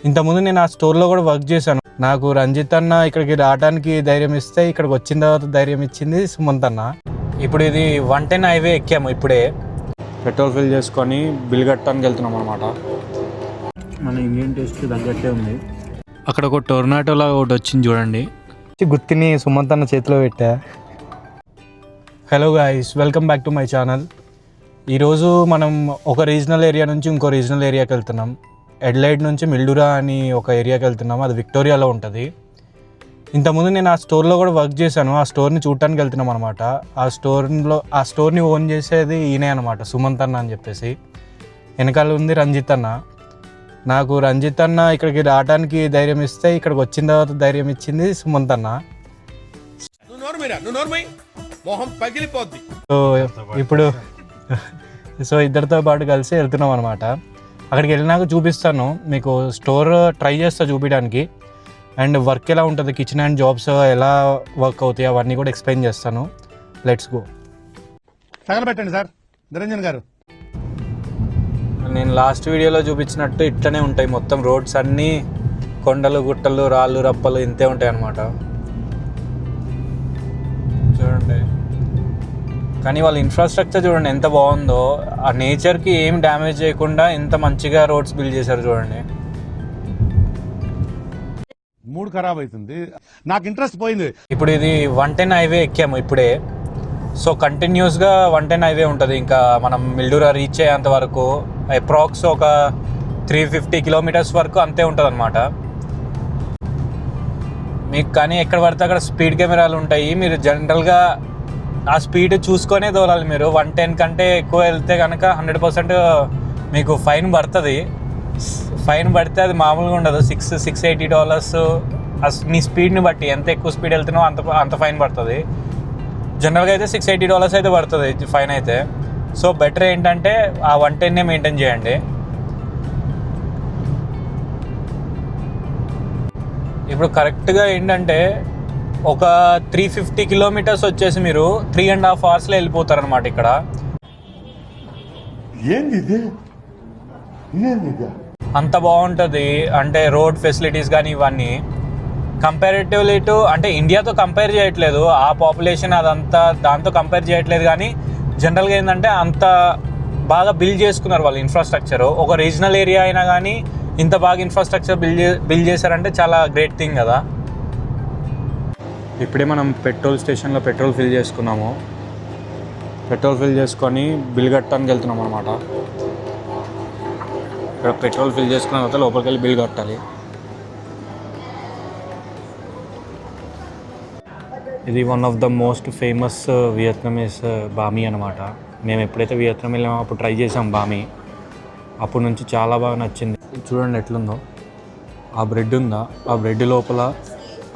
ఇంతకుముందు నేను ఆ స్టోర్లో కూడా వర్క్ చేశాను. నాకు రంజిత్ అన్న ఇక్కడికి రావడానికి ధైర్యం ఇస్తే ఇక్కడికి వచ్చిన తర్వాత ధైర్యం ఇచ్చింది సుమంత్ అన్న. ఇప్పుడు ఇది 110 హైవే ఎక్కాము. ఇప్పుడే పెట్రోల్ ఫిల్ చేసుకొని బిల్ కట్టడానికి వెళ్తున్నాం అనమాట. మన ఇండియన్ టేస్ట్ తగ్గట్టే ఉంది. అక్కడ ఒక టొర్నాటో లాగా ఒకటి వచ్చింది చూడండి. గుత్తిని సుమంత్ అన్న చేతిలో పెట్టా. Hello guys, welcome back to my channel. ఈరోజు మనం ఒక రీజనల్ ఏరియా నుంచి ఇంకో రీజనల్ ఏరియాకి వెళ్తున్నాం. ఎడ్లైడ్ నుంచి మిల్డురా అని ఒక ఏరియాకి వెళ్తున్నాం. అది విక్టోరియాలో ఉంటుంది. ఇంతకుముందు నేను ఆ స్టోర్లో కూడా వర్క్ చేశాను. ఆ స్టోర్ని చూడటానికి వెళ్తున్నాం అనమాట. ఆ స్టోర్ని ఓన్ చేసేది ఈయనే అనమాట, సుమంత్ అన్న అని చెప్పేసి. వెనకాల ఉంది రంజిత్ అన్న. నాకు రంజిత్ అన్న ఇక్కడికి రావడానికి ధైర్యం ఇస్తే ఇక్కడికి వచ్చిన తర్వాత ధైర్యం ఇచ్చింది సుమంత్ అన్న. సో ఇద్దరితో పాటు కలిసి వెళ్తున్నాం అనమాట. అక్కడికి వెళ్ళినాక చూపిస్తాను మీకు, స్టోర్ ట్రై చేస్తా చూపించడానికి. అండ్ వర్క్ ఎలా ఉంటుంది, కిచెన్ అండ్ జాబ్స్ ఎలా వర్క్ అవుతాయి అవన్నీ కూడా ఎక్స్ప్లెయిన్ చేస్తాను. Let's go. తగలబెట్టండి సార్ నిరంజన్ గారు. నేను లాస్ట్ వీడియోలో చూపించినట్టు ఇట్లనే ఉంటాయి మొత్తం రోడ్స్ అన్నీ. కొండలు గుట్టలు రాళ్ళు రప్పలు ఇంతే ఉంటాయి అన్నమాట. చూడండి, కానీ వాళ్ళ ఇన్ఫ్రాస్ట్రక్చర్ చూడండి ఎంత బాగుందో. ఆ నేచర్కి ఏం డ్యామేజ్ చేయకుండా ఎంత మంచిగా రోడ్స్ బిల్డ్ చేశారు చూడండి. మూడ్ ఖరాబ్ అవుతుంది, నాకు ఇంట్రెస్ట్ పోయింది. ఇప్పుడు ఇది 110 హైవే ఎక్కాము ఇప్పుడే. సో కంటిన్యూస్గా 110 హైవే ఉంటుంది. ఇంకా మనం మిల్డూరా రీచ్ అయ్యేంత వరకు అప్రాక్స్ ఒక 350 కిలోమీటర్స్ వరకు అంతే ఉంటుంది అనమాట. మీకు కానీ ఎక్కడ పడితే అక్కడ స్పీడ్ కెమెరాలు ఉంటాయి. మీరు జనరల్గా ఆ స్పీడ్ చూసుకొనే తోలాలి. మీరు 110 కంటే ఎక్కువ వెళ్తే కనుక 100% మీకు ఫైన్ పడుతుంది. ఫైన్ పడితే అది మామూలుగా ఉండదు. $680 మీ స్పీడ్ని బట్టి, ఎంత ఎక్కువ స్పీడ్ వెళ్తున్నావో అంత ఫైన్ పడుతుంది. జనరల్గా అయితే $680 అయితే పడుతుంది ఫైన్ అయితే. సో బెటర్ ఏంటంటే ఆ 110నే మెయింటైన్ చేయండి. ఇప్పుడు కరెక్ట్గా ఏంటంటే ఒక 350 కిలోమీటర్స్ వచ్చేసి మీరు 3.5 అవర్స్లో వెళ్ళిపోతారనమాట. ఇక్కడ అంత బాగుంటుంది. అంటే రోడ్ ఫెసిలిటీస్ కానీ ఇవన్నీ కంపారిటివ్లీ టు, అంటే ఇండియాతో కంపేర్ చేయట్లేదు, ఆ పాపులేషన్ అదంతా దాంతో కంపేర్ చేయట్లేదు. కానీ జనరల్గా ఏంటంటే అంత బాగా బిల్డ్ చేసుకున్నారు వాళ్ళు ఇన్ఫ్రాస్ట్రక్చర్. ఒక రీజనల్ ఏరియా అయినా కానీ ఇంత బాగా ఇన్ఫ్రాస్ట్రక్చర్ బిల్డ్ చేశారంటే చాలా గ్రేట్ థింగ్ కదా. ఇప్పుడే మనం పెట్రోల్ స్టేషన్లో పెట్రోల్ ఫిల్ చేసుకున్నాము. పెట్రోల్ ఫిల్ చేసుకొని బిల్ కట్టడానికి వెళ్తున్నాం అనమాట. ఇక్కడ పెట్రోల్ ఫిల్ చేసుకున్న తర్వాత లోపలికి వెళ్ళి బిల్ కట్టాలి. ఇది one of the most famous Vietnamese banh mi అనమాట. మేము ఎప్పుడైతే వియత్నాం వెళ్ళామో అప్పుడు ట్రై చేసాం బామీ. అప్పటి నుంచి చాలా బాగా నచ్చింది. చూడండి ఎట్లుందో. ఆ బ్రెడ్ ఉందా, ఆ బ్రెడ్ లోపల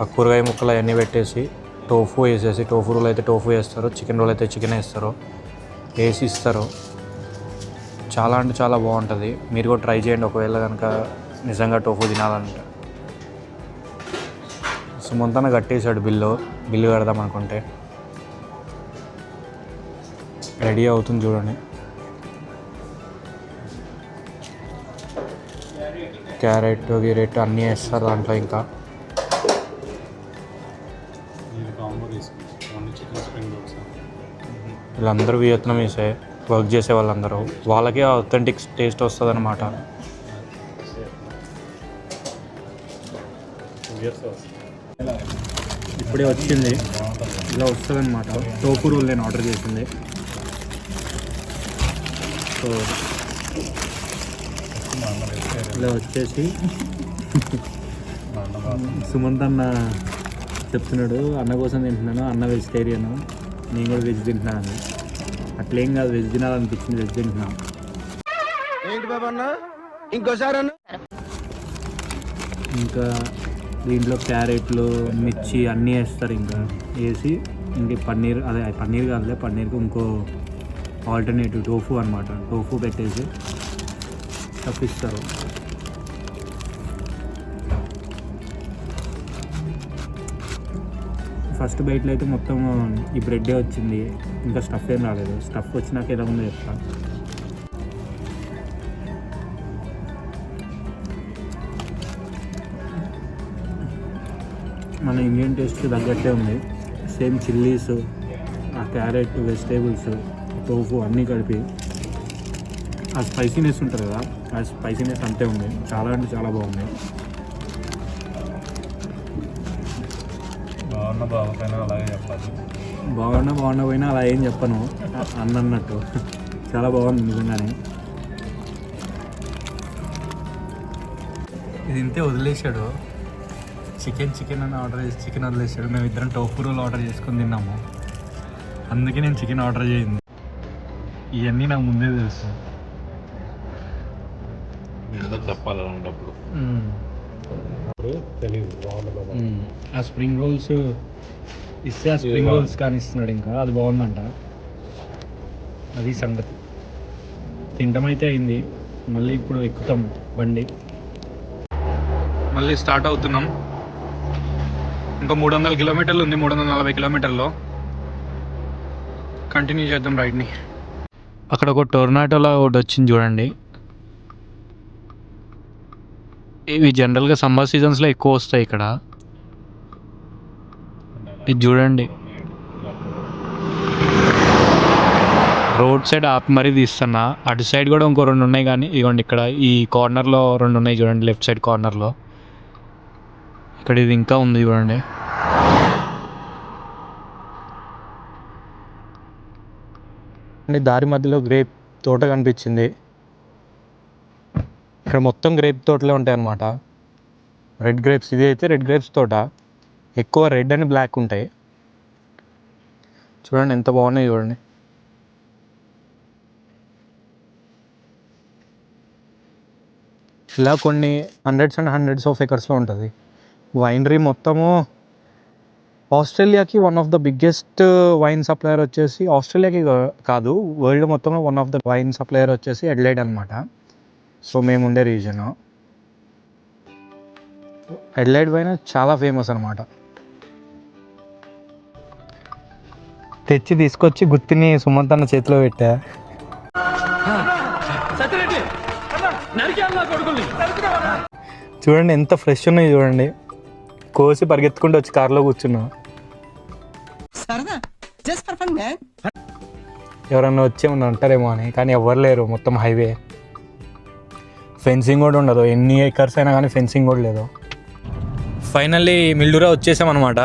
ఆ కూరగాయ ముక్కలు అవన్నీ పెట్టేసి టోఫు వేసేసి, టోఫు రోల్ అయితే టోఫు వేస్తారు, చికెన్ రోల్ అయితే చికెన్ వేస్తారు, వేసి ఇస్తారు. చాలా అంటే చాలా బాగుంటుంది. మీరు కూడా ట్రై చేయండి ఒకవేళ కనుక నిజంగా టోఫు తినాలంటే. సుమంతన కట్టేశాడు బిల్లు కడదాం అనుకుంటే. రెడీ అవుతుంది చూడండి. క్యారెట్ గిరెట్ అన్నీ వేస్తారు దాంట్లో. ఇంకా వీళ్ళందరూ వియత్నమీసే వర్క్ చేసే వాళ్ళందరూ. వాళ్ళకే ఆథెంటిక్ టేస్ట్ వస్తుంది అనమాట. ఇప్పుడే వచ్చింది, ఇలా వస్తుంది అనమాట. టోఫు రోల్ నేను ఆర్డర్ చేసింది. సో ఇలా వచ్చేసి సుమంత్ అన్న చెప్తున్నాడు, అన్న కోసం తింటున్నాను, అన్న వెజిటేరియన్, నేను కూడా వెజ్ తింటున్నాను. అట్లేం కాదు, వెజ్ తినాలనిపించింది, వెజ్ తింటున్నాను. ఇంకా దీంట్లో క్యారెట్లు మిర్చి అన్నీ వేస్తారు. ఇంకా వేసి ఇంక పన్నీర్, అదే పన్నీర్ కాదులే, పన్నీర్కి ఇంకో ఆల్టర్నేటివ్ టోఫు అనమాట. టోఫు పెట్టేసి తప్పిస్తారు. ఫస్ట్ బైట్లో అయితే మొత్తం ఈ బ్రెడ్డే వచ్చింది, ఇంకా స్టఫ్ ఏం రాలేదు. స్టఫ్ వచ్చినాక ఎలా ఉందో చెప్తా. మన ఇండియన్ టేస్ట్కి తగ్గట్టే ఉంది. సేమ్ చిల్లీస్, ఆ క్యారెట్, వెజిటేబుల్స్, టోఫు అన్నీ కలిపి ఆ స్పైసీనెస్ ఉంటుంది కదా, ఆ స్పైసీనెస్ అంతే ఉంది. చాలా అంటే చాలా బాగుంది. బాగున్నా పోయినా అలా ఏం చెప్పను అన్నట్టు. చాలా బాగుంది నిజంగానే. ఇది ఇంతే వదిలేశాడు. చికెన్ అని ఆర్డర్ చేసి చికెన్ వదిలేశాడు. మేము ఇద్దరం టోఫు రోల్ ఆర్డర్ చేసుకొని తిన్నాము. అందుకే నేను చికెన్ ఆర్డర్ చేయింది. ఇవన్నీ నాకు ముందే తెలుసు. చెప్పాలన్నప్పుడు ఆ స్ప్రింగ్ రోల్స్ ఇస్తే ఆ స్ప్రింగ్ రోల్స్ కానీ ఇస్తున్నాడు. ఇంకా అది బాగుందంట. అది సంగతి. తింటమైతే అయింది. మళ్ళీ ఇప్పుడు ఎక్కుతాం బండి. మళ్ళీ స్టార్ట్ అవుతున్నాం. ఇంకా 300 కిలోమీటర్లు ఉంది. 340 కిలోమీటర్లో కంటిన్యూ చేద్దాం రైడ్ని. అక్కడ ఒక టొర్నాటోలో ఒకటి వచ్చింది చూడండి. ఇవి జనరల్గా సమ్మర్ సీజన్స్లో ఎక్కువ వస్తాయి ఇక్కడ. ఇది చూడండి, రోడ్ సైడ్ ఆపి మరీ తీస్తున్నా. అటు సైడ్ కూడా ఇంకో 2 ఉన్నాయి, కానీ ఇదిగోండి ఇక్కడ ఈ కార్నర్లో 2 ఉన్నాయి చూడండి, లెఫ్ట్ సైడ్ కార్నర్లో. ఇక్కడ ఇది ఇంకా ఉంది చూడండి. దారి మధ్యలో గ్రేప్ తోట కనిపించింది. ఇక్కడ మొత్తం గ్రేప్ తోటలే ఉంటాయి అన్నమాట. రెడ్ గ్రేప్స్, ఇది అయితే రెడ్ గ్రేప్స్ తోట. ఎక్కువ రెడ్ అండ్ బ్లాక్ ఉంటాయి. చూడండి ఎంత బాగున్నాయి చూడండి. ఇలా కొన్ని హండ్రెడ్స్ అండ్ హండ్రెడ్స్ ఆఫ్ ఎకర్స్లో ఉంటుంది. వైనరీ మొత్తము ఆస్ట్రేలియాకి one of the biggest wine supplier వచ్చేసి, ఆస్ట్రేలియాకి కాదు వరల్డ్ మొత్తంలో one of the wine supplier వచ్చేసి అడిలైడ్ అనమాట. సో మేము ఉండే రీజన్ అడిలైడ్ వైన్ చాలా ఫేమస్ అనమాట. తెచ్చి తీసుకొచ్చి గుత్తిని సుమంత్ అన్న చేతిలో పెట్టా. చూడండి ఎంత ఫ్రెష్ ఉన్నాయి చూడండి. కోసి పరిగెత్తుకుంటూ వచ్చి కార్లో కూర్చున్నా. ఎవరన్నా వచ్చేమన్నా అంటారేమో అని, కానీ ఎవరు లేరు. మొత్తం హైవే, ఫెన్సింగ్ కూడా ఉండదు. ఎన్ని ఏకర్స్ అయినా కానీ ఫెన్సింగ్ కూడా లేదు. ఫైనల్లీ మిల్డూరా వచ్చేసాం అనమాట.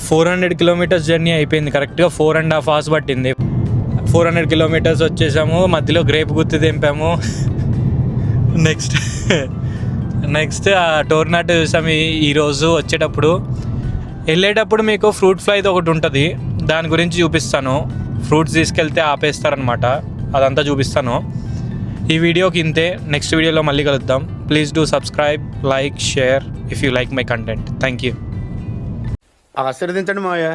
400 కిలోమీటర్స్ జర్నీ అయిపోయింది. కరెక్ట్గా 4.5 hours పట్టింది. 400 కిలోమీటర్స్ వచ్చేసాము. మధ్యలో గ్రేప్ గుత్తి దింపాము. నెక్స్ట్ ఆ టోర్నాటో చూసాము. ఈరోజు వచ్చేటప్పుడు, వెళ్ళేటప్పుడు మీకు ఫ్రూట్ ఫ్లై ఒకటి ఉంటుంది, దాని గురించి చూపిస్తాను. ఫ్రూట్స్ తీసుకెళ్తే ఆపేస్తారనమాట, అదంతా చూపిస్తాను. ఈ వీడియోకి ఇంతే. నెక్స్ట్ వీడియోలో మళ్ళీ కలుద్దాం. Please do subscribe, like, share if you like my content. Thank you. ఆశీర్వదించండి మావయ్య.